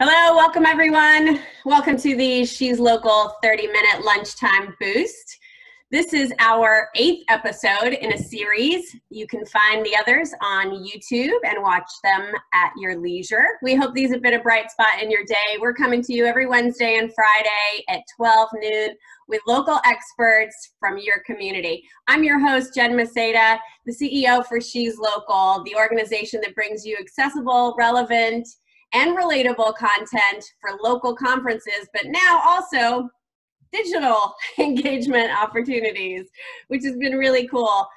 Hello, welcome everyone. Welcome to the She's Local 30-minute lunchtime boost. This is our 8th episode in a series. You can find the others on YouTube and watch them at your leisure. We hope these have been a bright spot in your day. We're coming to you every Wednesday and Friday at 12 noon with local experts from your community. I'm your host, Jen Maceda, the CEO for She's Local, the organization that brings you accessible, relevant, and relatable content for local conferences, but now also digital engagement opportunities, which has been really cool.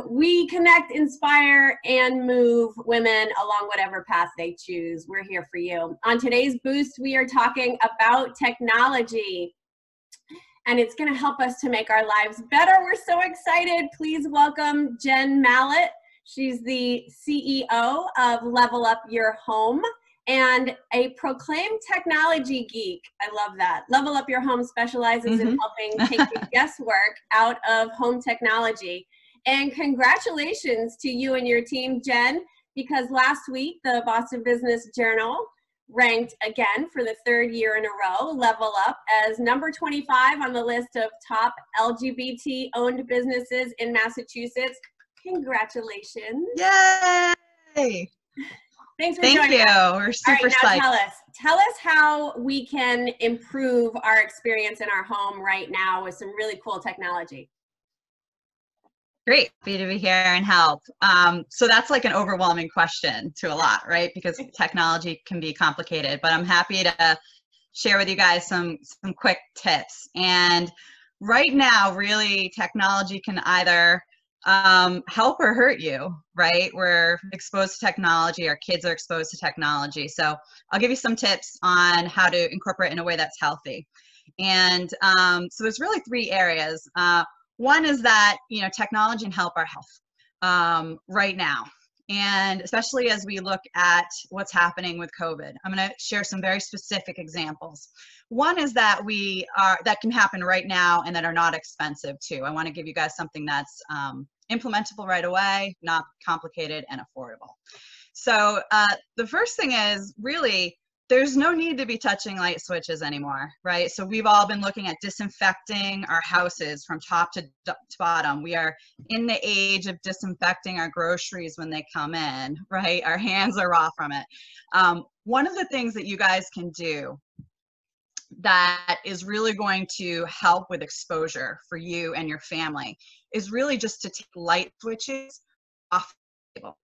We connect, inspire, and move women along whatever path they choose. We're here for you. On today's boost, we are talking about technology, and it's going to help us to make our lives better. We're so excited. Please welcome Jen Mallett. She's the CEO of Level Up Your Home and a proclaimed technology geek. I love that. Level Up Your Home specializes in helping take the guesswork out of home technology. And congratulations to you and your team, Jen, because last week the Boston Business Journal ranked again for the 3rd year in a row, Level Up, as number 25 on the list of top LGBT-owned businesses in Massachusetts. Congratulations. Yay! Thanks for joining us. Thank you. We're super psyched. Tell us how we can improve our experience in our home right now with some really cool technology. Great. Happy to be here and help. So that's like an overwhelming question to a lot, right? Because technology can be complicated, but I'm happy to share with you guys some quick tips. And right now, really, technology can either help or hurt you, right? We're exposed to technology, our kids are exposed to technology. So I'll give you some tips on how to incorporate in a way that's healthy. And so there's really 3 areas. One is that, technology can help our health right now. And especially as we look at what's happening with COVID, I'm going to share some very specific examples. One is that that can happen right now and that are not expensive too. I want to give you guys something that's implementable right away, not complicated, and affordable. So the first thing is really, there's no need to be touching light switches anymore, right? So we've all been looking at disinfecting our houses from top to bottom. We are in the age of disinfecting our groceries when they come in, right? Our hands are raw from it. One of the things that you guys can do that is really going to help with exposure for you and your family is really just to take light switches off the table.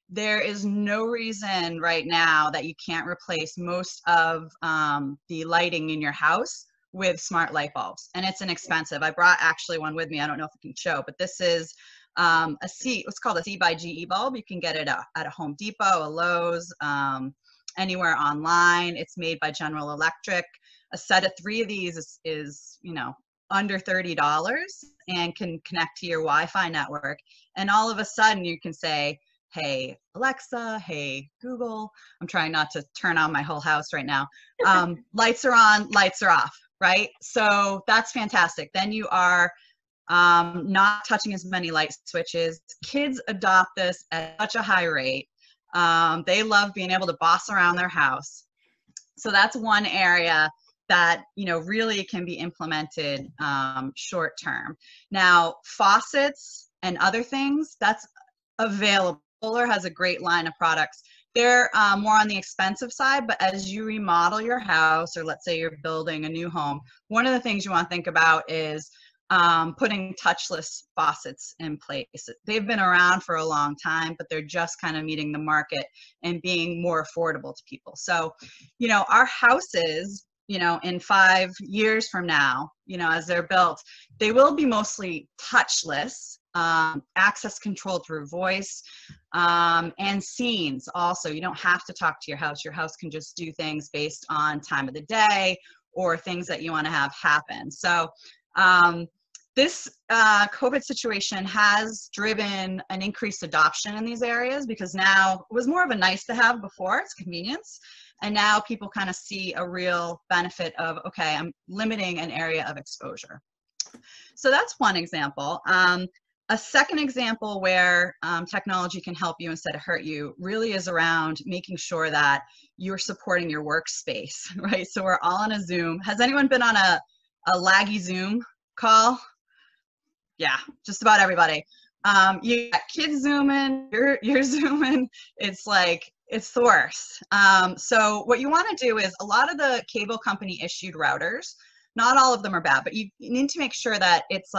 There is no reason right now that you can't replace most of the lighting in your house with smart light bulbs, and it's inexpensive. I brought actually one with me. I don't know if I can show, but this is what's called a C by GE bulb. You can get it at a Home Depot, a Lowe's, anywhere online. It's made by General Electric. A set of 3 of these is under $30 and can connect to your Wi-Fi network. And all of a sudden you can say, hey, Alexa, hey, Google. I'm trying not to turn on my whole house right now. Lights are on, lights are off, right? So that's fantastic. Then you are not touching as many light switches. Kids adopt this at such a high rate. They love being able to boss around their house. So that's one area that really can be implemented short term. Now, faucets and other things, that's available. Solar has a great line of products. They're more on the expensive side, but as you remodel your house, or let's say you're building a new home, one of the things you want to think about is putting touchless faucets in place. They've been around for a long time, but they're just kind of meeting the market and being more affordable to people. So, our houses, in 5 years from now, as they're built, they will be mostly touchless, access controlled through voice, and scenes also. You don't have to talk to your house. Your house can just do things based on time of the day or things that you want to have happen. So this COVID situation has driven an increased adoption in these areas, because now it was more of a nice to have before, it's convenience. And now people kind of see a real benefit of, okay, I'm limiting an area of exposure. So that's one example. A second example where technology can help you instead of hurt you really is around making sure that you're supporting your workspace, right? So we're all on a Zoom. Has anyone been on a laggy Zoom call? Yeah, just about everybody. You got kids zooming, you're zooming. It's like, it's the worst. So what you want to do is a lot of the cable company issued routers, not all of them are bad, but you need to make sure that it's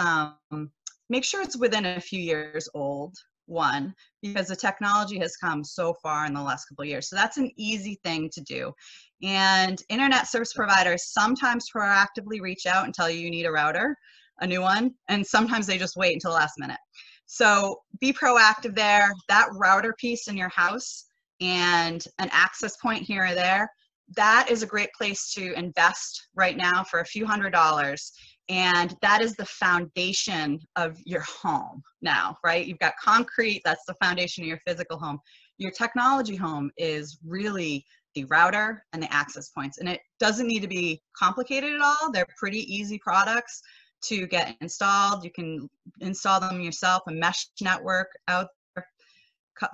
make sure it's within a few years old, one, because the technology has come so far in the last couple of years. So that's an easy thing to do. And internet service providers sometimes proactively reach out and tell you you need a router, a new one, and sometimes they just wait until the last minute. So be proactive there. That router piece in your house and an access point here or there, that is a great place to invest right now for a few $100s. And that is the foundation of your home now, right? You've got concrete, that's the foundation of your physical home. Your technology home is really the router and the access points. And it doesn't need to be complicated at all. They're pretty easy products to get installed. You can install them yourself, a mesh network out there,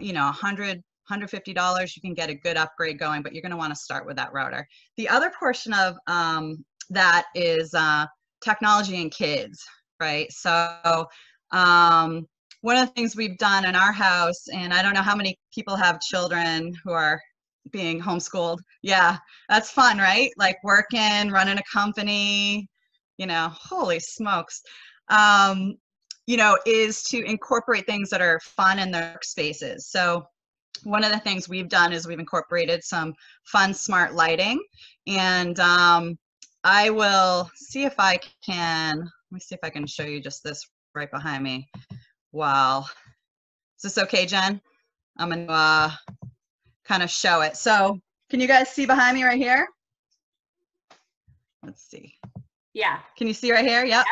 you know, $100, $150, you can get a good upgrade going, but you're going to want to start with that router. The other portion of that is technology and kids, right? So one of the things we've done in our house, and I don't know how many people have children who are being homeschooled. Yeah, that's fun, right? Like working, running a company, you know, holy smokes. You know, is to incorporate things that are fun in their workspaces. So one of the things we've done is we've incorporated some fun, smart lighting. And I will see if I can, let me see if I can show you just this right behind me. Wow. Is this okay, Jen? I'm going to kind of show it. So can you guys see behind me right here? Let's see. Yeah. Can you see right here? Yep.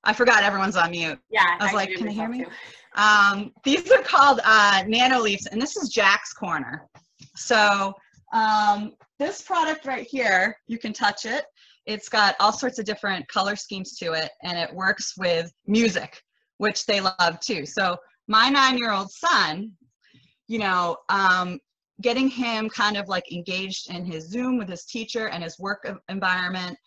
I forgot everyone's on mute. Yeah. I was like, can you hear me? Too. These are called nano leaves, and this is Jack's Corner. So this product right here, you can touch it. It's got all sorts of different color schemes to it, and it works with music, which they love too. So my 9-year-old son, you know, getting him kind of like engaged in his Zoom with his teacher and his work environment.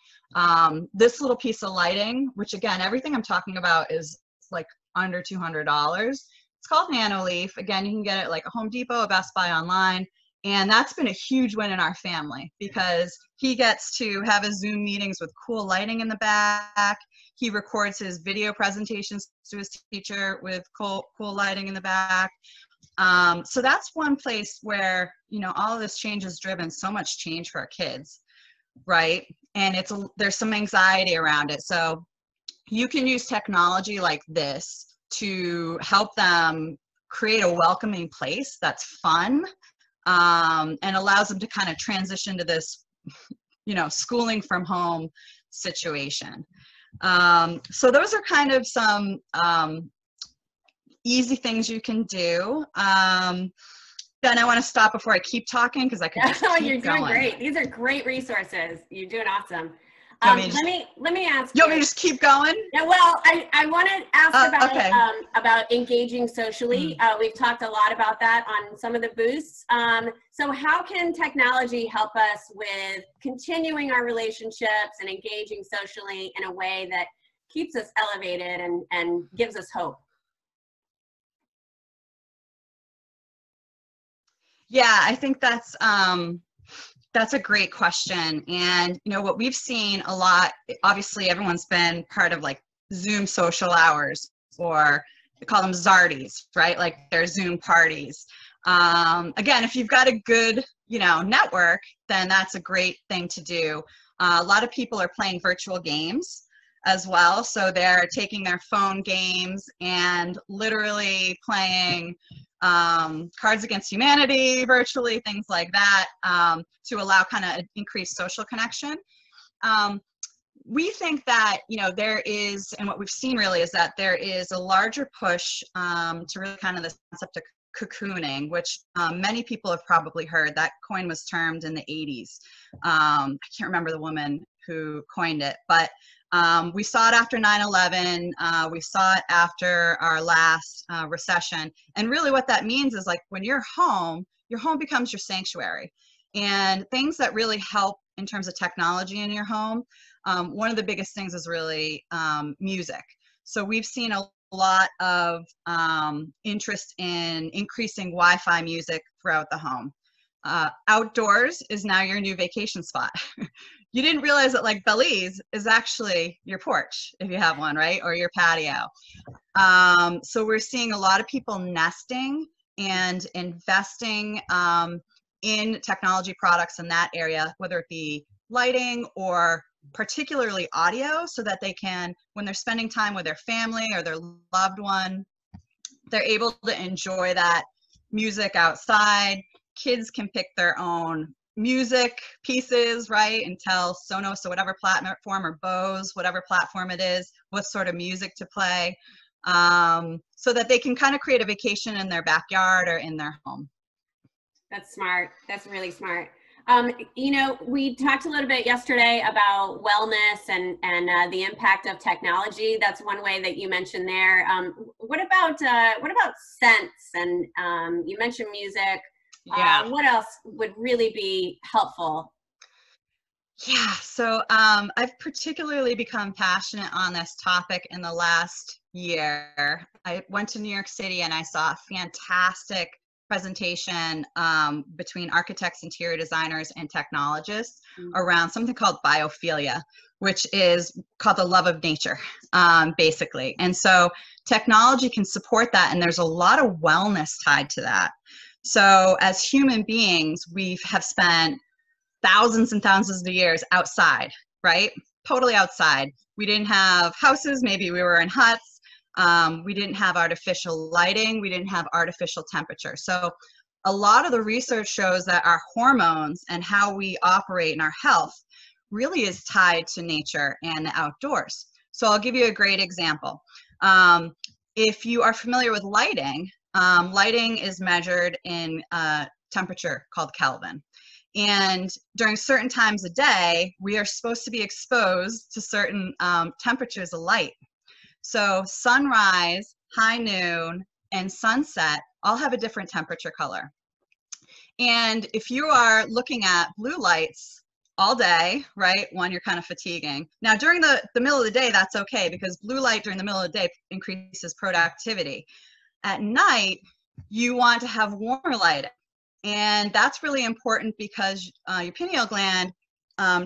This little piece of lighting, which again, everything I'm talking about is like under $200. It's called Nano Leaf. Again, you can get it like a Home Depot, a Best Buy online. And that's been a huge win in our family because he gets to have his Zoom meetings with cool lighting in the back. He records his video presentations to his teacher with cool lighting in the back. So that's one place where, you know, all of this change has driven so much change for our kids, right? And there's some anxiety around it. So you can use technology like this to help them create a welcoming place that's fun, and allows them to kind of transition to this, you know, schooling from home situation. So those are kind of some easy things you can do. Then I want to stop before I keep talking because I could just keep You're doing going. Great. These are great resources. You're doing awesome. Let me ask you. Want me to just keep going? Yeah, well, I want to ask about engaging socially. We've talked a lot about that on some of the boosts. So how can technology help us with continuing our relationships and engaging socially in a way that keeps us elevated and gives us hope? Yeah, I think that's a great question. And, you know, what we've seen a lot, obviously everyone's been part of like Zoom social hours, or they call them Zardies, right? Like their Zoom parties. Again, if you've got a good, you know, network, then that's a great thing to do. A lot of people are playing virtual games as well. So they're taking their phone games and literally playing Cards Against Humanity virtually, things like that, to allow kind of increased social connection. We think that, you know, there is, and what we've seen really is that there is a larger push to really kind of the concept of cocooning, which many people have probably heard. That coin was termed in the 80s. I can't remember the woman who coined it, but We saw it after 9/11. We saw it after our last recession. And really what that means is like when you're home, your home becomes your sanctuary. And things that really help in terms of technology in your home, one of the biggest things is really music. So we've seen a lot of interest in increasing Wi-Fi music throughout the home. Outdoors is now your new vacation spot. You didn't realize that like Belize is actually your porch if you have one, right? Or your patio. So we're seeing a lot of people nesting and investing in technology products in that area, whether it be lighting or particularly audio, so that they can, when they're spending time with their family or their loved one, they're able to enjoy that music outside. Kids can pick their own music pieces, right? And tell Sonos or whatever platform, or Bose, whatever platform it is, what sort of music to play, so that they can kind of create a vacation in their backyard or in their home. That's smart. That's really smart. You know, we talked a little bit yesterday about wellness and the impact of technology. That's one way that you mentioned there. What about scents? And you mentioned music. Yeah. What else would really be helpful? Yeah, so I've particularly become passionate on this topic in the last year. I went to New York City and I saw a fantastic presentation between architects, interior designers, and technologists around something called biophilia, which is called the love of nature, basically. And so technology can support that, and there's a lot of wellness tied to that. So as human beings, we have spent thousands and thousands of years outside, right? Totally outside. We didn't have houses, maybe we were in huts. We didn't have artificial lighting. We didn't have artificial temperature. So a lot of the research shows that our hormones and how we operate in our health really is tied to nature and the outdoors. So I'll give you a great example. If you are familiar with lighting, lighting is measured in temperature called Kelvin. And during certain times of day, we are supposed to be exposed to certain temperatures of light. So sunrise, high noon, and sunset all have a different temperature color. And if you are looking at blue lights all day, right, one, you're kind of fatiguing. Now, during the middle of the day, that's okay, because blue light during the middle of the day increases productivity. At night, you want to have warmer lighting. And that's really important because your pineal gland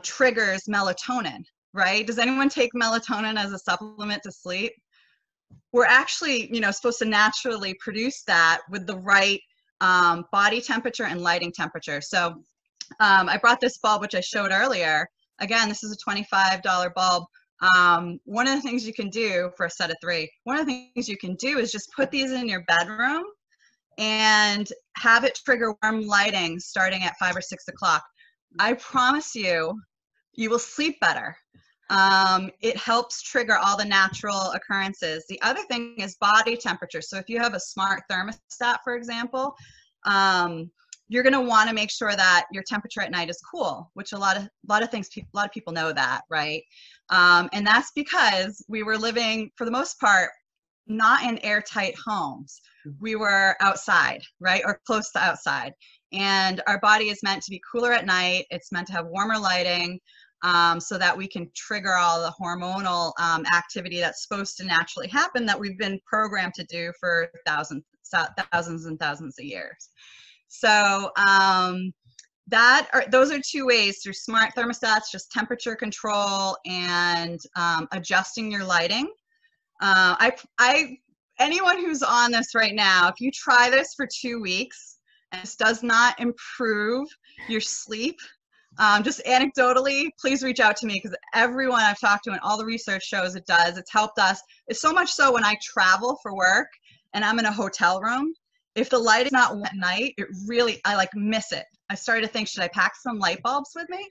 triggers melatonin, right? Does anyone take melatonin as a supplement to sleep? We're actually, supposed to naturally produce that with the right body temperature and lighting temperature. So I brought this bulb, which I showed earlier. Again, this is a $25 bulb. One of the things you can do for a set of 3, one of the things you can do is just put these in your bedroom and have it trigger warm lighting starting at 5 or 6 o'clock. I promise you, you will sleep better. It helps trigger all the natural occurrences. The other thing is body temperature. So if you have a smart thermostat, for example, you're going to want to make sure that your temperature at night is cool, which a lot of people know that, right? And that's because we were living, for the most part, not in airtight homes. We were outside, right? Or close to outside. And our body is meant to be cooler at night. It's meant to have warmer lighting, so that we can trigger all the hormonal activity that's supposed to naturally happen that we've been programmed to do for thousands and thousands of years. So those are 2 ways, through smart thermostats, just temperature control and adjusting your lighting. Anyone who's on this right now, if you try this for 2 weeks and this does not improve your sleep, just anecdotally, please reach out to me, because everyone I've talked to and all the research shows it does. It's helped us. It's so much so when I travel for work and I'm in a hotel room, if the light is not at night, I like miss it. I started to think, should I pack some light bulbs with me?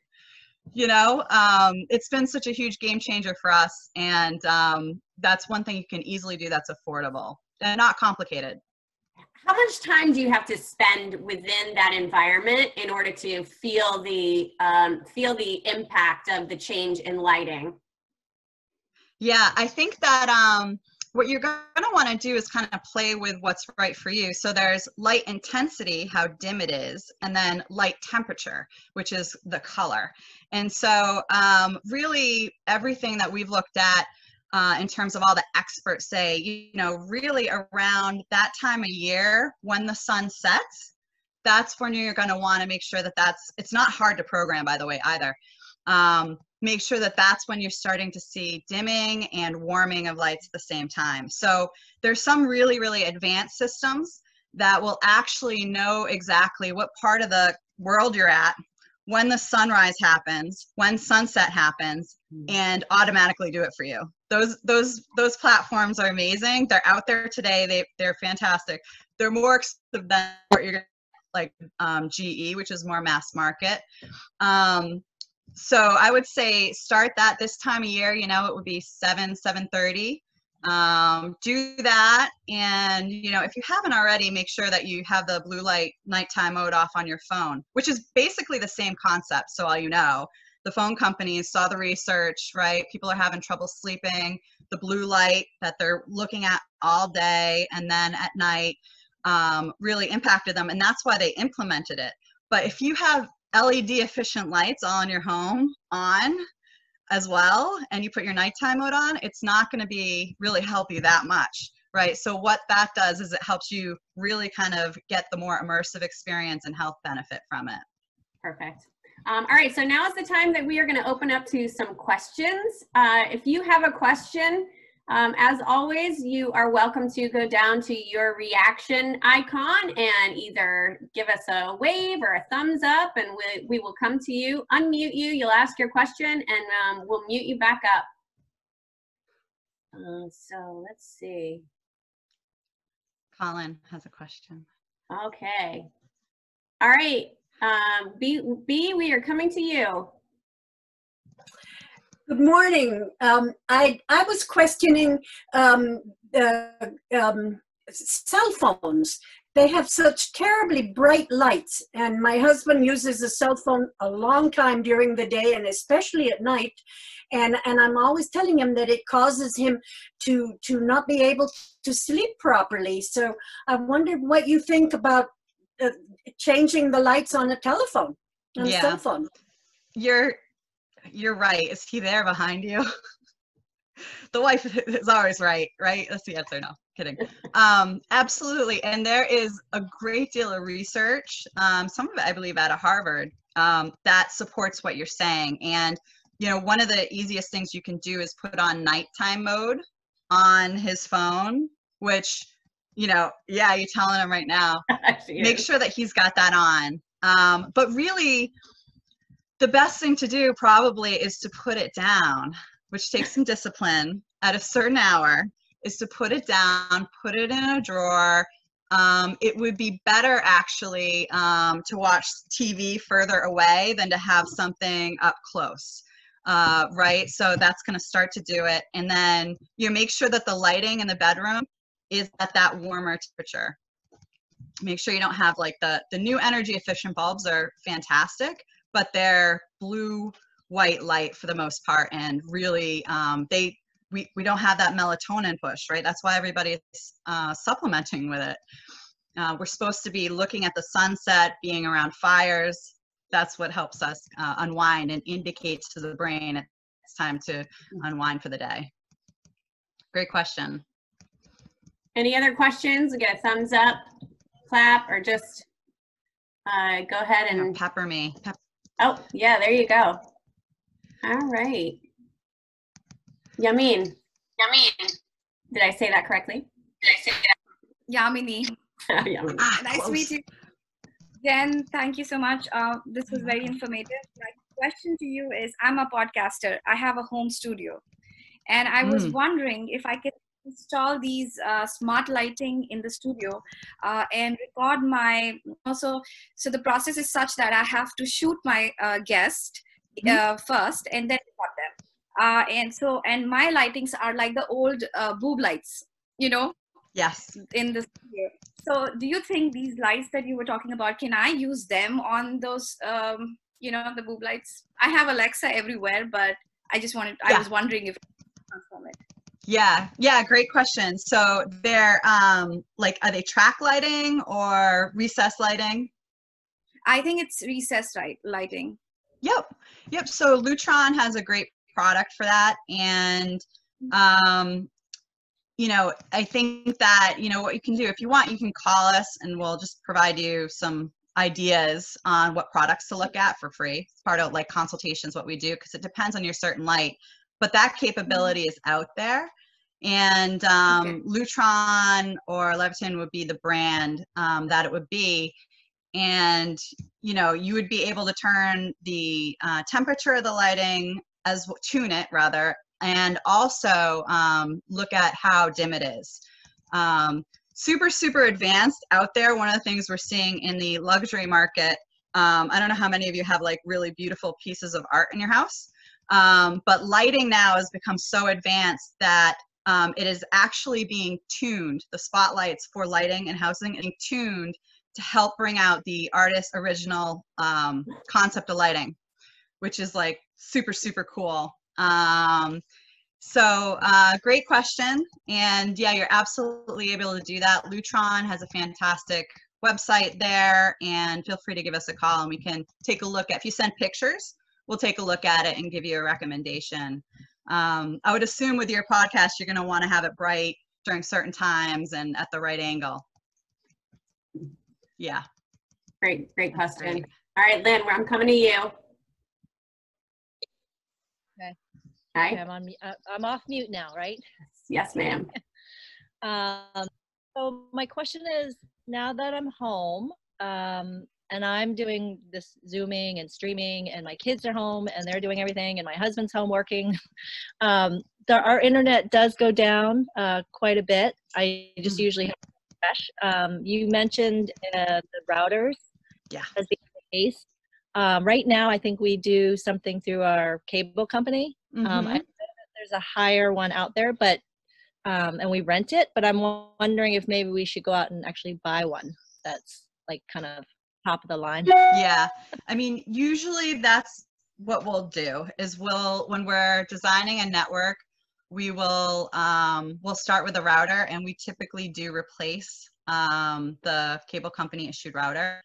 It's been such a huge game changer for us. And that's one thing you can easily do that's affordable and not complicated. How much time do you have to spend within that environment in order to feel the impact of the change in lighting? Yeah, I think that what you're going to want to do is kind of play with what's right for you. So there's light intensity, how dim it is, and then light temperature, which is the color. And so really everything that we've looked at in terms of all the experts say, you know, really around that time of year when the sun sets, that's when you're going to want to make sure that it's not hard to program, by the way, either. Make sure that that's when you're starting to see dimming and warming of lights at the same time. So there's some really, really advanced systems that will actually know exactly what part of the world you're at, when the sunrise happens, when sunset happens, and automatically do it for you. Those platforms are amazing. They're out there today. They're fantastic. They're more expensive than what you're like GE, which is more mass market. So I would say start that this time of year. You know, it would be 7:30. Do that, and you know, if you haven't already, make sure that you have the blue light nighttime mode off on your phone, which is basically the same concept. So all you know, the phone companies saw the research, right? People are having trouble sleeping. The blue light that they're looking at all day and then at night really impacted them, and that's why they implemented it. But if you have LED efficient lights all in your home on as well, and you put your nighttime mode on, it's not going to be really help you that much, right? So what that does is it helps you really kind of get the more immersive experience and health benefit from it. Perfect. All right, so now is the time that we are going to open up to some questions. If you have a question, as always, you are welcome to go down to your reaction icon and either give us a wave or a thumbs up, and we will come to you, unmute you, you'll ask your question, and we'll mute you back up. So let's see. Colin has a question. Okay. All right. B, we are coming to you. Good morning. I was questioning cell phones. They have such terribly bright lights, and my husband uses a cell phone a long time during the day and especially at night. And I'm always telling him that it causes him to not be able to sleep properly. So I wondered what you think about changing the lights on a telephone, on a cell phone. You're right. Is he there behind you? The wife is always right? That's the answer. No, kidding. Absolutely. And there is a great deal of research, some of it, I believe, out of Harvard, that supports what you're saying. And, you know, one of the easiest things you can do is put on nighttime mode on his phone, which, you know, yeah, you're telling him right now. Make sure that he's got that on. But really, the best thing to do probably is to put it down, which takes some discipline at a certain hour, is to put it down, put it in a drawer. It would be better actually to watch TV further away than to have something up close, right? So that's going to start to do it. And then you make sure that the lighting in the bedroom is at that warmer temperature. Make sure you don't have like the new energy efficient bulbs are fantastic, but they're blue white light for the most part, and really we don't have that melatonin push, right? That's why everybody's supplementing with it. We're supposed to be looking at the sunset, being around fires. That's what helps us unwind and indicates to the brain it's time to unwind for the day. Great question. Any other questions? Get a thumbs up, clap, or just go ahead and pepper me. Oh, yeah, there you go. All right. Yamin. Did I say that correctly? Yamini. Yamini. Nice to meet you. Jen, thank you so much. This was very informative. My question to you is, I'm a podcaster. I have a home studio. And I was wondering if I could install these smart lighting in the studio and record my, so the process is such that I have to shoot my guest first and then record them. And my lightings are like the old boob lights, you know? Yes. In the studio. So do you think these lights that you were talking about, can I use them on those, you know, the boob lights? I have Alexa everywhere, but I just wanted, I was wondering if I can transform it. Yeah, great question. So they're like, are they track lighting or recessed lighting? I think it's recessed lighting. Yep. So Lutron has a great product for that. And, you know, I think that, you know, what you can do, if you want, you can call us and we'll just provide you some ideas on what products to look at for free. It's part of like consultations, what we do, because it depends on your certain light. But that capability is out there. And Lutron or Leviton would be the brand that it would be. And, you know, you would be able to turn the temperature of the lighting, tune it rather, and also look at how dim it is. Super advanced out there. One of the things we're seeing in the luxury market, I don't know how many of you have like really beautiful pieces of art in your house, but lighting now has become so advanced that it is actually being tuned. The spotlights for lighting and housing are being tuned to help bring out the artist's original concept of lighting, which is like super cool. So great question. And yeah, you're absolutely able to do that. Lutron has a fantastic website there, and feel free to give us a call and we can take a look at, if you send pictures, we'll take a look at it and give you a recommendation. I would assume with your podcast, you're gonna wanna have it bright during certain times and at the right angle. Yeah. Great question. Great. All right, Lynn, I'm coming to you. Okay. Hi. Okay, I'm off mute now, right? Yes, ma'am. So my question is, now that I'm home and I'm doing this Zooming and streaming, and my kids are home and they're doing everything, and my husband's home working, our internet does go down quite a bit. I just usually have to refresh. You mentioned the routers as being the case. Right now, I think we do something through our cable company. I know that there's a higher one out there, but and we rent it, but I'm wondering if maybe we should go out and actually buy one that's like kind of top of the line. Yeah, I mean, usually that's what we'll do is when we're designing a network, we'll start with a router, and we typically do replace the cable company issued router,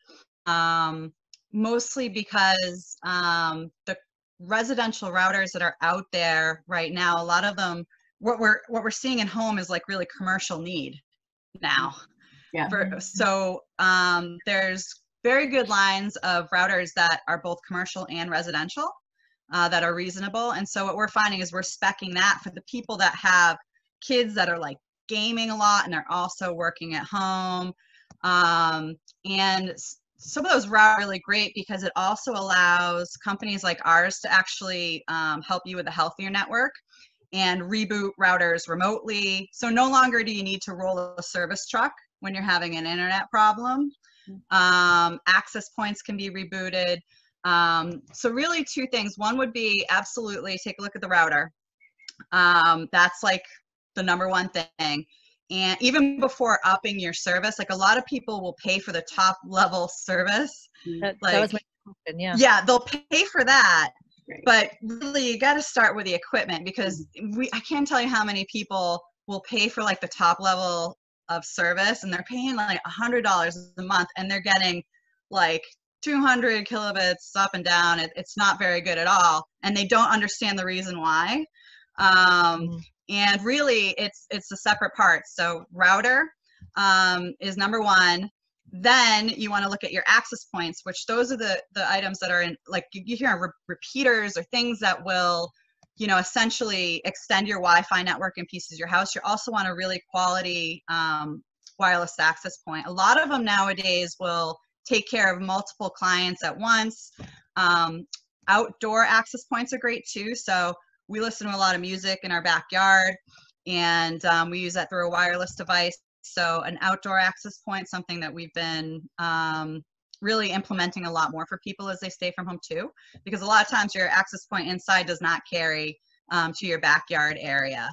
mostly because the residential routers that are out there right now, a lot of them, what we're seeing in home is like really commercial need now. Yeah. So there's very good lines of routers that are both commercial and residential that are reasonable. And so what we're finding is we're speccing that for the people that have kids that are like gaming a lot and they're also working at home. And some of those routers are really great because it also allows companies like ours to actually help you with a healthier network and reboot routers remotely. So no longer do you need to roll a service truck when you're having an internet problem. Access points can be rebooted. So really two things. One would be absolutely take a look at the router. That's like the number one thing. And even before upping your service, like a lot of people will pay for the top level service. That was my question, yeah. Yeah, they'll pay for that. But really, you got to start with the equipment, because I can't tell you how many people will pay for like the top level of service, and they're paying like $100 a month, and they're getting like 200 kilobits up and down. It's not very good at all, and they don't understand the reason why. And really, it's a separate part. So router is number one. Then you want to look at your access points, which those are the items that are in, like you hear repeaters or things that will, you know, essentially extend your Wi-Fi network in pieces of your house. You also want a really quality wireless access point. A lot of them nowadays will take care of multiple clients at once. Outdoor access points are great too. So we listen to a lot of music in our backyard, and we use that through a wireless device. So an outdoor access point, something that we've been really implementing a lot more for people as they stay from home too, because a lot of times your access point inside does not carry to your backyard area.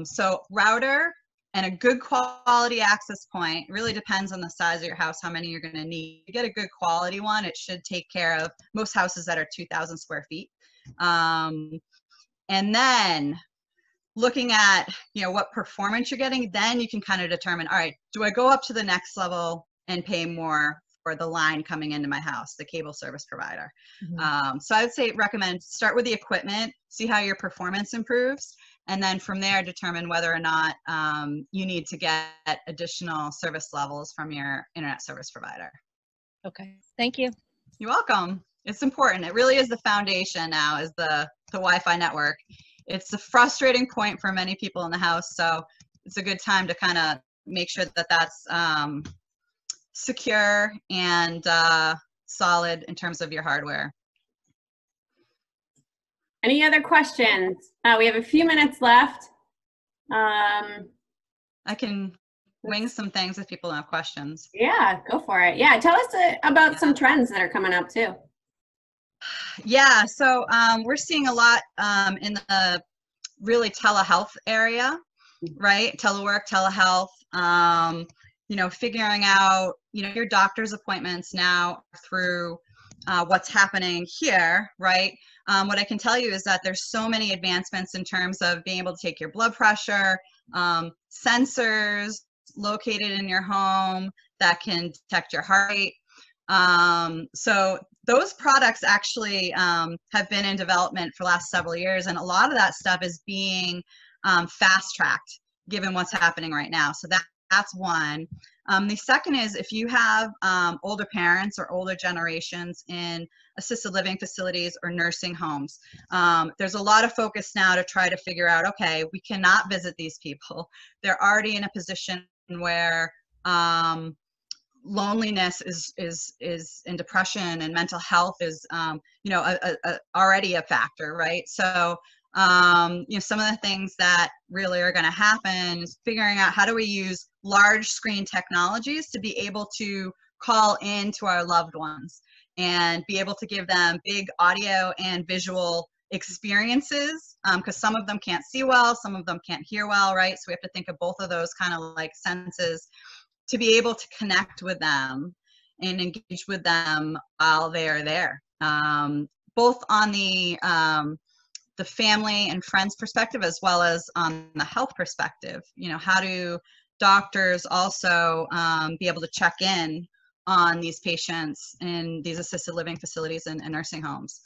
So router and a good quality access point really depends on the size of your house, how many you're going to need. You get a good quality one, it should take care of most houses that are 2,000 square feet. And then looking at, what performance you're getting, then you can kind of determine, all right, do I go up to the next level and pay more for the line coming into my house, the cable service provider? So I would say recommend start with the equipment, see how your performance improves, and then from there determine whether or not you need to get additional service levels from your internet service provider. Okay, thank you. You're welcome. It's important. It really is the foundation now, is the Wi-Fi network. It's a frustrating point for many people in the house, so it's a good time to kind of make sure that that's secure and solid in terms of your hardware. Any other questions? We have a few minutes left. I can wing some things if people have questions. Yeah, go for it. Yeah, tell us about some trends that are coming up too. Yeah, so we're seeing a lot in the really telehealth area, right? Telework, telehealth, figuring out, your doctor's appointments now through what's happening here, right? What I can tell you is that there's so many advancements in terms of being able to take your blood pressure, sensors located in your home that can detect your heart rate. So those products actually have been in development for the last several years, and a lot of that stuff is being fast-tracked given what's happening right now. So that's one. The second is if you have older parents or older generations in assisted living facilities or nursing homes, there's a lot of focus now to try to figure out, okay, we cannot visit these people. They're already in a position where loneliness is and depression and mental health is already a factor, right? So some of the things that really are going to happen is figuring out how do we use large screen technologies to be able to call in to our loved ones and be able to give them big audio and visual experiences, because some of them can't see well, some of them can't hear well, right? So we have to think of both of those kind of like senses to be able to connect with them and engage with them while they're there, both on the family and friends perspective as well as on the health perspective. How do doctors also be able to check in on these patients in these assisted living facilities and nursing homes?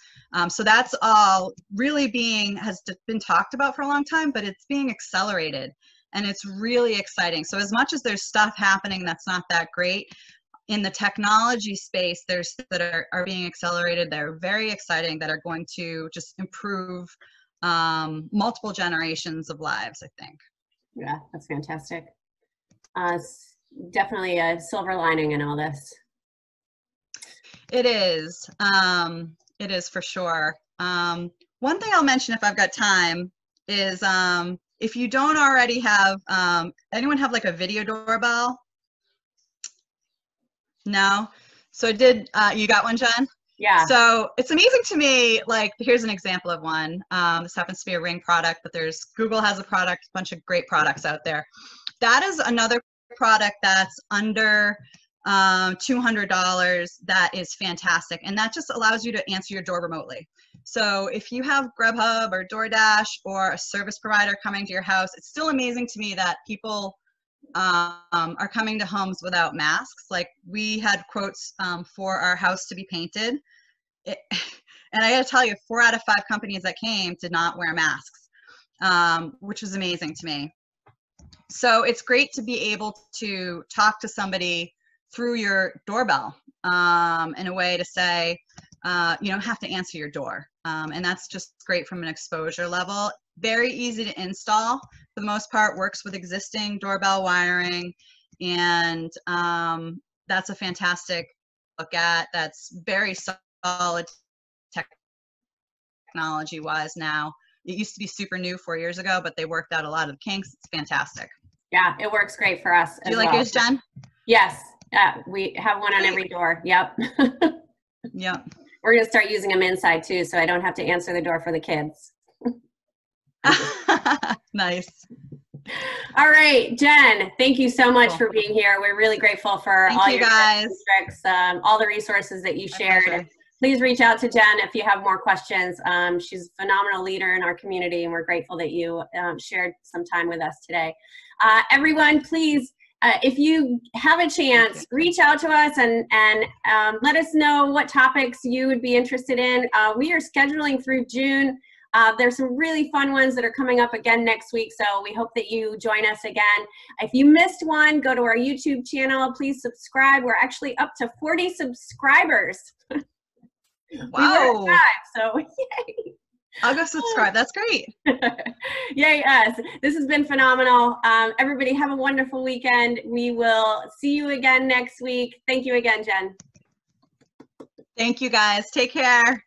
So that's all really has been talked about for a long time, but it's being accelerated. And it's really exciting. So as much as there's stuff happening that's not that great, in the technology space, there's that are being accelerated. They're very exciting, that are going to just improve multiple generations of lives, I think. Yeah, that's fantastic. Definitely a silver lining in all this. It is. It is for sure. One thing I'll mention if I've got time is if you don't already have, anyone have like a video doorbell? No? So you got one, Jen? Yeah. So it's amazing to me, like, here's an example of one. This happens to be a Ring product, but Google has a product, a bunch of great products out there. That is another product that's under $200 that is fantastic. And that just allows you to answer your door remotely. So if you have Grubhub or DoorDash or a service provider coming to your house, it's still amazing to me that people are coming to homes without masks. Like, we had quotes for our house to be painted. And I gotta tell you, 4 out of 5 companies that came did not wear masks, which was amazing to me. So it's great to be able to talk to somebody through your doorbell in a way to say, you don't have to answer your door. And that's just great from an exposure level. Very easy to install for the most part, works with existing doorbell wiring. And that's a fantastic look at. That's very solid technology wise now. It used to be super new 4 years ago, but they worked out a lot of the kinks. It's fantastic. Yeah, it works great for us. Do you like yours, Jen? Yes. We have one on every door. Yep. Yep. We're going to start using them inside too, so I don't have to answer the door for the kids. Nice. All right, Jen, thank you so much for being here. We're really grateful for all your guys. tricks, all the resources that you shared. please reach out to Jen if you have more questions. She's a phenomenal leader in our community, and we're grateful that you shared some time with us today. Everyone, please, if you have a chance, reach out to us and let us know what topics you would be interested in. We are scheduling through June. There's some really fun ones that are coming up again next week, so we hope that you join us again. If you missed one, go to our YouTube channel. Please subscribe. We're actually up to 40 subscribers. Wow. We were at 5, so yay. I'll go subscribe. That's great. Yay us. This has been phenomenal. Everybody have a wonderful weekend. We will see you again next week. Thank you again, Jen. Thank you, guys. Take care.